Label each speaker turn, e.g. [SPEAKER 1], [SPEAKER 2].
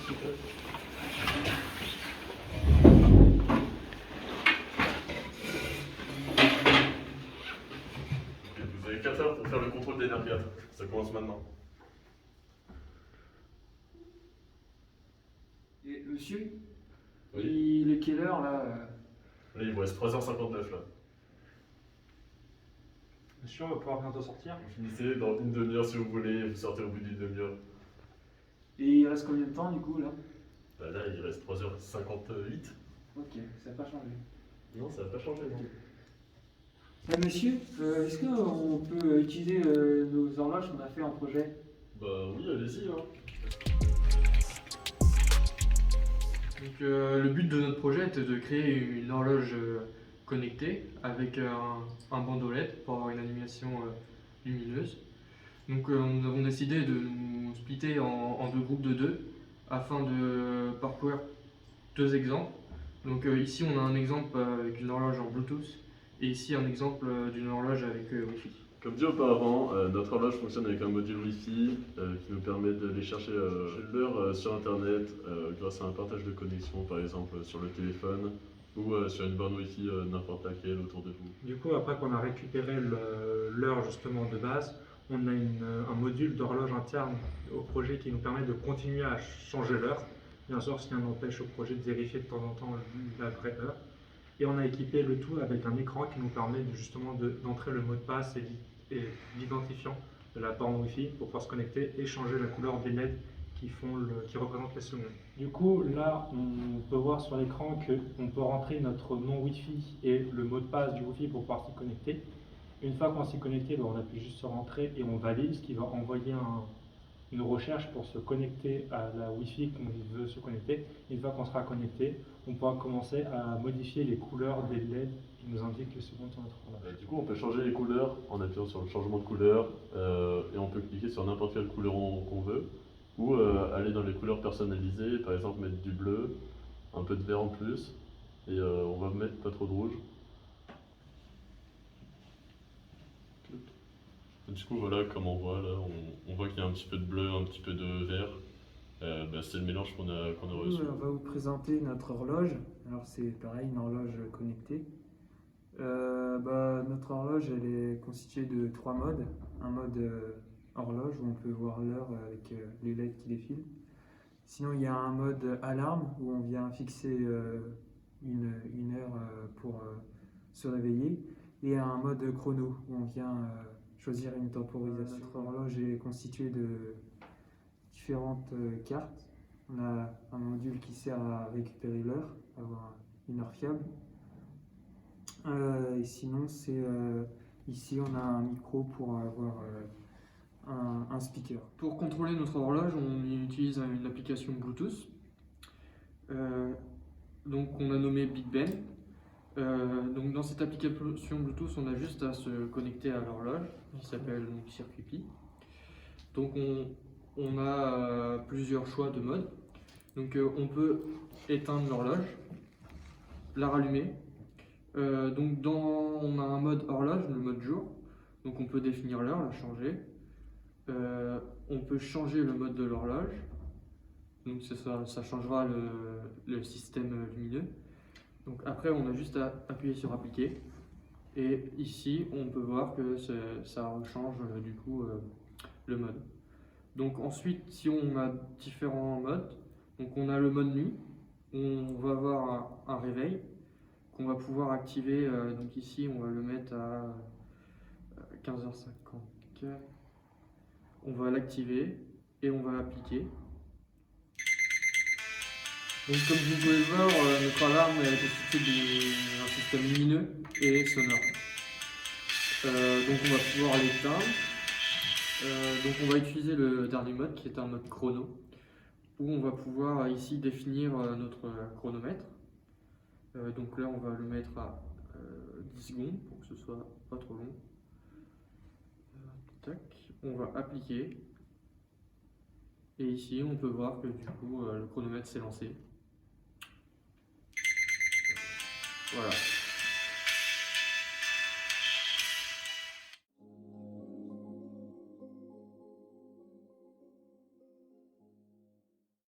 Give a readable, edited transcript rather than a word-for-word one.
[SPEAKER 1] Vous avez 4 heures pour faire le contrôle d'énergie. Ça commence maintenant.
[SPEAKER 2] Et monsieur,
[SPEAKER 1] Oui.
[SPEAKER 2] il est quelle heure là?
[SPEAKER 1] Là, il vous reste 3h59 là.
[SPEAKER 3] Monsieur, on va pouvoir bientôt sortir.
[SPEAKER 1] Vous finissez dans une demi-heure si vous voulez, vous sortez au bout d'une demi-heure.
[SPEAKER 2] Et il reste combien de temps du coup là?
[SPEAKER 1] Bah là, il reste 3h58.
[SPEAKER 2] Ok, ça n'a pas changé.
[SPEAKER 1] Non, ça n'a pas changé, non.
[SPEAKER 2] Monsieur, est-ce qu'on peut utiliser nos horloges qu'on a fait en projet?
[SPEAKER 1] Bah oui, allez-y, hein.
[SPEAKER 4] Donc, le but de notre projet était de créer une horloge connectée avec un bandeau LED pour avoir une animation lumineuse. Donc nous avons décidé de nous splitter en deux groupes de deux afin de parcourir deux exemples. Donc ici on a un exemple avec une horloge en Bluetooth et ici un exemple d'une horloge avec Wi-Fi.
[SPEAKER 1] Comme dit auparavant, notre horloge fonctionne avec un module Wi-Fi qui nous permet d'aller chercher l'heure sur internet grâce à un partage de connexion, par exemple sur le téléphone ou sur une borne Wi-Fi n'importe laquelle autour de vous.
[SPEAKER 3] Du coup, après qu'on a récupéré l'heure justement de base, on a un module d'horloge interne au projet qui nous permet de continuer à changer l'heure. Bien sûr, ce qui n'empêche au projet de vérifier de temps en temps la vraie heure. Et on a équipé le tout avec un écran qui nous permet justement d'entrer le mot de passe et l'identifiant de la borne Wi-Fi pour pouvoir se connecter et changer la couleur des LED qui représentent les secondes. Du coup, là, on peut voir sur l'écran qu'on peut rentrer notre nom Wi-Fi et le mot de passe du Wi-Fi pour pouvoir s'y connecter. Une fois qu'on s'y connecté, on appuie juste sur Entrée et on valide, ce qui va envoyer une recherche pour se connecter à la Wi-Fi qu'on veut se connecter. Une fois qu'on sera connecté, on pourra commencer à modifier les couleurs des LED qui nous indiquent les secondes sur notre horloge.
[SPEAKER 1] Du coup, on peut changer les couleurs en appuyant sur le changement de couleur et on peut cliquer sur n'importe quelle couleur qu'on veut ou aller dans les couleurs personnalisées, par exemple mettre du bleu, un peu de vert en plus et on va mettre pas trop de rouge. Du coup, voilà, comme on voit là, on voit qu'il y a un petit peu de bleu, un petit peu de vert. C'est le mélange qu'on a reçu.
[SPEAKER 2] On va vous présenter notre horloge. Alors c'est pareil, une horloge connectée. Notre horloge elle est constituée de trois modes. Un mode horloge où on peut voir l'heure avec les LED qui défilent. Sinon il y a un mode alarme où on vient fixer une heure pour se réveiller. Et un mode chrono où on vient choisir une temporisation. Notre horloge est constituée de différentes cartes. On a un module qui sert à récupérer l'heure, avoir une heure fiable. Et sinon, ici on a un micro pour avoir un speaker.
[SPEAKER 4] Pour contrôler notre horloge, on utilise une application Bluetooth. Donc on a nommé Big Ben. Donc dans cette application Bluetooth, on a juste à se connecter à l'horloge qui s'appelle Circuit Pi. Donc on a plusieurs choix de mode. Donc on peut éteindre l'horloge, la rallumer. On a un mode horloge, le mode jour. Donc on peut définir l'heure, la changer. On peut changer le mode de l'horloge. Donc ça changera le système lumineux. Donc après on a juste à appuyer sur appliquer et ici on peut voir que ça change du coup le mode. Donc ensuite si on a différents modes, donc on a le mode nuit, on va avoir un réveil qu'on va pouvoir activer, donc ici on va le mettre à 15h54, on va l'activer et on va appliquer. Donc comme vous pouvez le voir, notre alarme est constituée d'un système lumineux et sonore. Donc on va pouvoir l'éteindre. Donc on va utiliser le dernier mode qui est un mode chrono, où on va pouvoir ici définir notre chronomètre. Donc là on va le mettre à 10 secondes pour que ce soit pas trop long. Tac. On va appliquer. Et ici on peut voir que du coup le chronomètre s'est lancé. Voilà.